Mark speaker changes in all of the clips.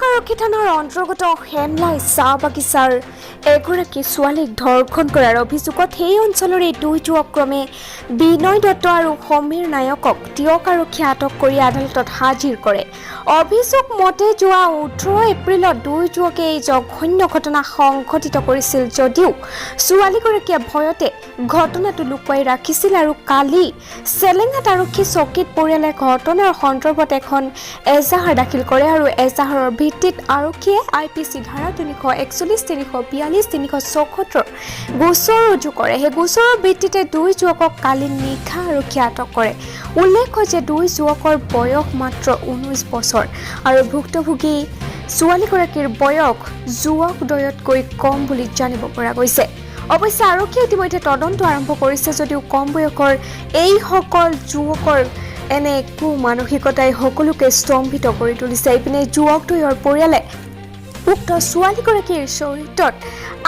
Speaker 1: আৰক্ষী থানাৰ অন্তৰ্গত হেমলাই চাহ বাগিচাৰ এগৰাকী ছোৱালীক ধৰ্ষণ কৰাৰ অভিযোগত সেই অঞ্চলৰে দুই যুৱক ক্ৰমে বিনয় দত্ত আৰু সমীৰ নায়কক আৰক্ষীয়ে আটক কৰি আদালতত হাজিৰ কৰে। অভিযোগ মতে যোৱা 18 এপ্ৰিলত দুই যুৱকে এই জঘন্য ঘটনা সংঘটিত কৰিছিল যদিও ছোৱালীগৰাকীয়ে ভয়তে ঘটনাটো লুকুৱাই ৰাখিছিল আৰু কালি চেলেঙাত আৰক্ষী চকীত পৰিয়ালে ঘটনাৰ সন্দৰ্ভত এখন এজাহাৰ দাখিল কৰে আৰু এজাহাৰৰ ভিত্তিত আৰক্ষীয়ে IPC ধাৰা 341, 342, 374 গোচৰ ৰুজু কৰে। সেই গোচৰৰ ভিত্তিতে দুই যুৱকক কালি নিশা আৰক্ষীয়ে আটক কৰে। উল্লেখ্য যে দুই যুৱকৰ বয়স মাত্ৰ 19 বছৰ আৰু ভুক্তভোগী ছোৱালীগৰাকীৰ বয়স যুৱকদ্বয়তকৈ কম বুলি জানিব পৰা গৈছে। অৱশ্যে আৰক্ষীয়ে ইতিমধ্যে তদন্ত আৰম্ভ কৰিছে যদিও কম বয়সৰ এইসকল যুৱকৰ এনে একো মানসিকতাই সকলোকে স্তম্ভিত কৰি তুলিছে। ইপিনে যুৱকদ্বয়ৰ পৰিয়ালে উক্ত ছোৱালীগৰাকীৰ চৰিত্ৰত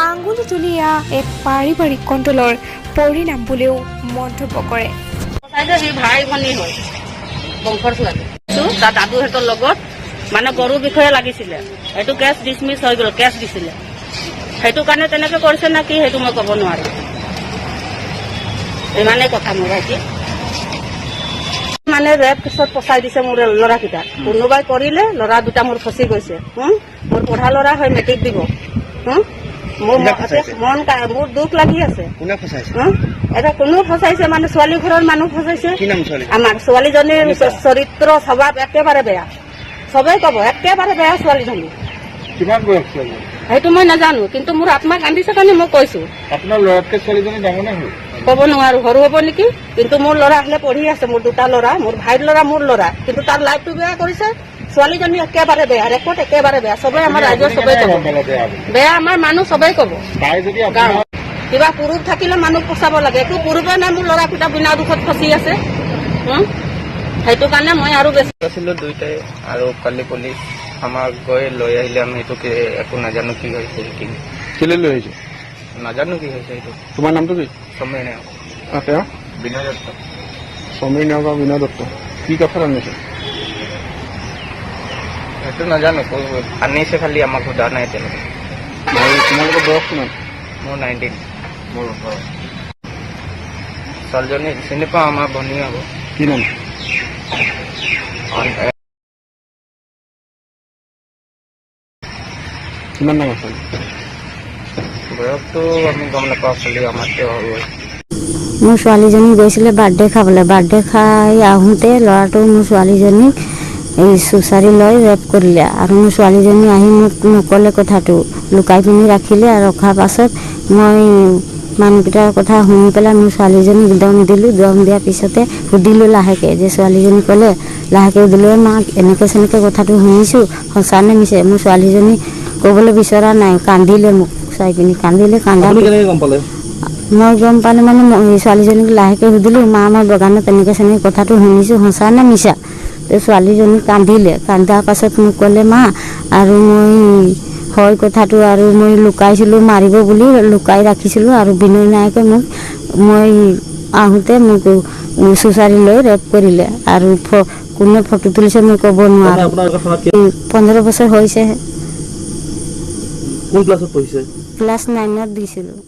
Speaker 1: আঙুলি তুলি এক পাৰিবাৰিক কণ্ট্ৰলৰ পৰিণাম বুলিও মন্তব্য কৰে।
Speaker 2: ভাই ভনী হয় বংশৰ ছোৱালী তাৰ দাদুহঁতৰ লগত মানে গৰুৰ বিষয়ে লাগিছিলে, সেইটো কেছ ডিছমিছ হৈ গ'ল, কেছ দিছিলে, সেইটো কাৰণে তেনেকে কৰিছে না কি সেইটো মই ক'ব নোৱাৰো। ইমানেই কথা মোৰ ভাইটি মানে ৰেপ কেছত পচাই দিছে মোৰ ল'ৰাকেইটা। কোনোবাই কৰিলে ল'ৰা দুটা মোৰ ফচি গৈছে। মোৰ পঢ়া ল'ৰা হয়, মেট্ৰিক দিব। মোৰ দুখ লাগি আছে। এটা কোনো ফচাইছে মানে ছোৱালী ঘৰৰ মানুহ ফচাইছে। আমাৰ ছোৱালীজনীৰ চৰিত্ৰ স্বভাৱ একেবাৰে বেয়া, চবেই ক'ব একেবাৰে বেয়া ছোৱালীজনী।
Speaker 3: কিমান বয়স ছোৱালী
Speaker 2: সেইটো মই নাজানো, কিন্তু মোৰ আত্মা কান্দিছে কাৰণে মই কৈছো।
Speaker 3: আপোনাৰ ল'ৰাতকৈ ছোৱালীজনী ডাঙৰ নে সৰু?
Speaker 2: ক'ব নোৱাৰো, সৰু হ'ব নেকি। কিন্তু মোৰ ল'ৰা আহিলে পঢ়ি আছে, মোৰ দুটা ল'ৰা, মোৰ ভাইৰ ল'ৰা, মোৰ ল'ৰা। কিন্তু তাৰ লাইফটো বেয়া কৰিছে। ছোৱালীজনী একেবাৰে বেয়া, ৰেকৰ্ড একেবাৰে বেয়া। চবেই আমাৰ ৰাইজৰ চবেই ক'ব বেয়া, আমাৰ মানুহ চবেই ক'ব। কিবা পুৰুষ থাকিলে মানুহ পচাব লাগে, একো পুৰুষে নাই। মোৰ ল'ৰা কেইটা বিনা দুখত ফচি আছে। সেইটো কাৰণে মই আৰু বেছি
Speaker 4: আছিলো দুইটাই। আৰু কালি পুলিচ আমাক গৈ লৈ আহিলে, আমি সেইটোকে একো নাজানো কি হৈছে।
Speaker 3: কেলৈ লৈ আহিছে
Speaker 4: নাজানো কি হৈছে সেইটো।
Speaker 3: তোমাৰ নামটো কি?
Speaker 4: সমীৰ নায়ক।
Speaker 3: তেওঁ
Speaker 4: বিনয় দত্ত।
Speaker 3: সমীৰ নায়ক আৰু বিনয় দত্ত কি কথা আনিছে
Speaker 4: সেইটো নাজানো, আনিছে খালি আমাক সোধা নাই এতিয়ালৈকে।
Speaker 3: তোমালোকৰ বয়স কিমান?
Speaker 4: মোৰ 19। মোৰ ছোৱালীজনী চিনি পাওঁ, আমাৰ ভনী হ'ব।
Speaker 3: কি নাম? কিমান ডাঙৰ ছোৱালী?
Speaker 4: বয়সটো আমি গম নাপাওঁ, খালি আমাতকৈ সৰু হয়।
Speaker 5: মোৰ ছোৱালীজনী গৈছিলে বাৰ্থডে খাবলৈ। বাৰ্থডে খাই আহোঁতে ল'ৰাটো মোৰ ছোৱালীজনীক এই চুচাৰি লৈ ৰেপ কৰিলে আৰু মোৰ ছোৱালীজনী আহি মোক নক'লে, কথাটো লুকাই পিনি ৰাখিলে। আৰু ৰখাৰ পাছত মই মানুহকেইটাৰ কথা শুনি পেলাই মোৰ ছোৱালীজনীক দম দিলোঁ। দম দিয়াৰ পিছতে সুধিলোঁ লাহেকৈ, যে ছোৱালীজনী ক'লে, লাহেকৈ সুধিলোঁ, মাক এনেকৈ চেনেকৈ কথাটো শুনিছোঁ, সঁচা নে মিছে? মোৰ ছোৱালীজনী ক'বলৈ বিচৰা নাই, কান্দিলে। মোক চাই পিনি কান্দিলে। মই গম পালোঁ মানে ছোৱালীজনীক লাহেকৈ সুধিলোঁ, মা মই বাগানত তেনেকৈ চেনেকৈ কথাটো শুনিছোঁ, সঁচা নে মিছা? ছোৱালীজনী কান্দিলে। কান্দাৰ পাছত মোক ক'লে, মা আৰু মই হয় কথাটো, আৰু মই লুকাইছিলোঁ মাৰিব বুলি, লুকাই ৰাখিছিলোঁ। আৰু বিনয় নায়কে মই আহোঁতে মোক চুচাৰি লৈ ৰেপ কৰিলে। আৰু কোনে ফটো তুলিছে মই ক'ব নোৱাৰোঁ। 15 বছৰ হৈছেহে।
Speaker 6: কোন ক্লাছত পঢ়িছে?
Speaker 5: ক্লাছ 9ত দিছিলোঁ।